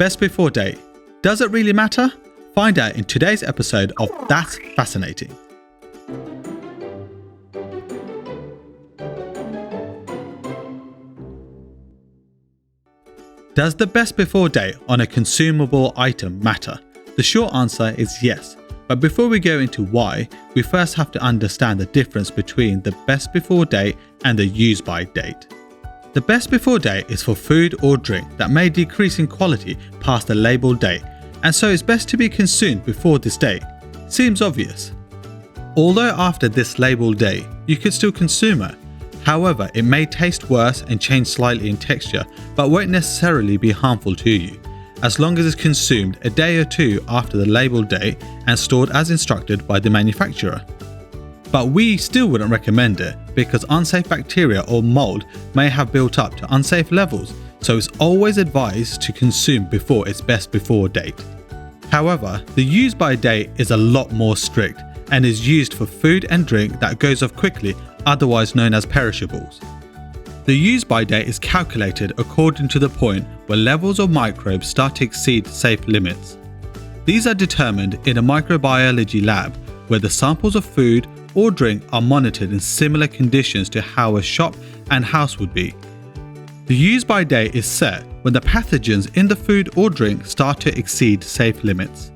best before date. Does it really matter? Find out in today's episode of That's Fascinating. Does the best before date on a consumable item matter? The short answer is yes. But before we go into why, we first have to understand the difference between the best before date and the use by date. The best before date is for food or drink that may decrease in quality past the label date, and so it's best to be consumed before this date. Seems obvious. Although after this label date, you could still consume it. However, it may taste worse and change slightly in texture, but won't necessarily be harmful to you, as long as it's consumed a day or two after the label date and stored as instructed by the manufacturer. But we still wouldn't recommend it because unsafe bacteria or mold may have built up to unsafe levels, so it's always advised to consume before its best before date. However, the use by date is a lot more strict and is used for food and drink that goes off quickly, otherwise known as perishables. The use by date is calculated according to the point where levels of microbes start to exceed safe limits. These are determined in a microbiology lab where the samples of food or drink are monitored in similar conditions to how a shop and house would be. The use by date is set when the pathogens in the food or drink start to exceed safe limits.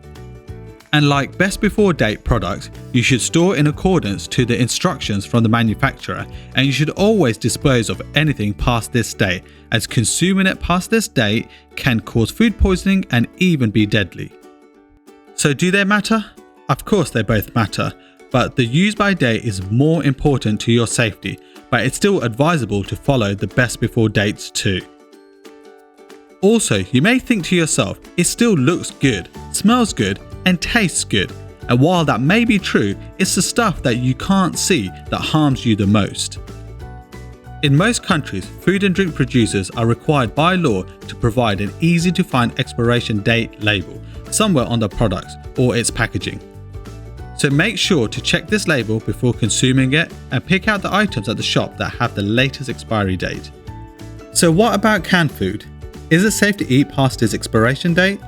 And like best before date products, you should store in accordance to the instructions from the manufacturer, and you should always dispose of anything past this date, as consuming it past this date can cause food poisoning and even be deadly. So do they matter? Of course they both matter, but the use by date is more important to your safety, but it's still advisable to follow the best before dates too. Also, you may think to yourself, it still looks good, smells good, and tastes good. And while that may be true, it's the stuff that you can't see that harms you the most. In most countries, food and drink producers are required by law to provide an easy to find expiration date label somewhere on the products or its packaging. So make sure to check this label before consuming it and pick out the items at the shop that have the latest expiry date. So what about canned food? Is it safe to eat past its expiration date?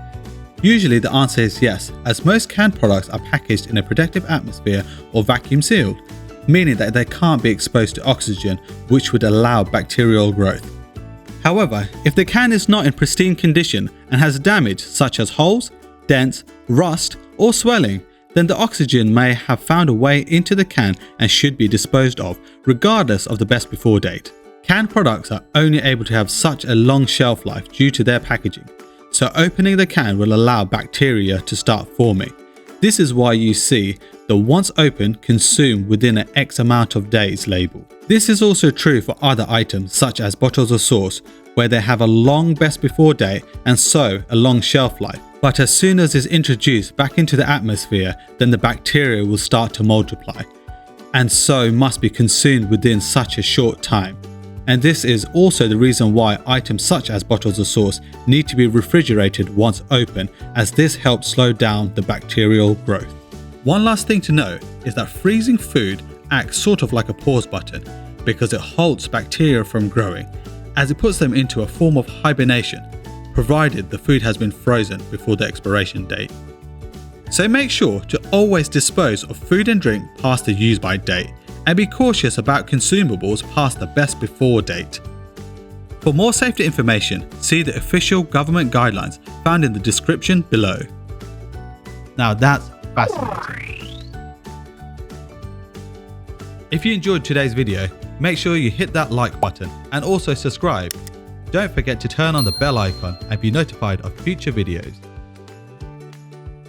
Usually the answer is yes, as most canned products are packaged in a protective atmosphere or vacuum sealed, meaning that they can't be exposed to oxygen, which would allow bacterial growth. However, if the can is not in pristine condition and has damage such as holes, dents, rust, or swelling, then the oxygen may have found a way into the can and should be disposed of, regardless of the best before date. Canned products are only able to have such a long shelf life due to their packaging, so opening the can will allow bacteria to start forming. This is why you see the once open, consume within an X amount of days label. This is also true for other items such as bottles of sauce, where they have a long best before date and so a long shelf life. But as soon as it's introduced back into the atmosphere, then the bacteria will start to multiply, and so must be consumed within such a short time. And this is also the reason why items such as bottles of sauce need to be refrigerated once open, as this helps slow down the bacterial growth. One last thing to note is that freezing food acts sort of like a pause button because it halts bacteria from growing, as it puts them into a form of hibernation, provided the food has been frozen before the expiration date. So make sure to always dispose of food and drink past the use by date, and be cautious about consumables past the best before date. For more safety information, see the official government guidelines found in the description below. Now that's fascinating. If you enjoyed today's video, make sure you hit that like button and also subscribe. Don't forget to turn on the bell icon and be notified of future videos.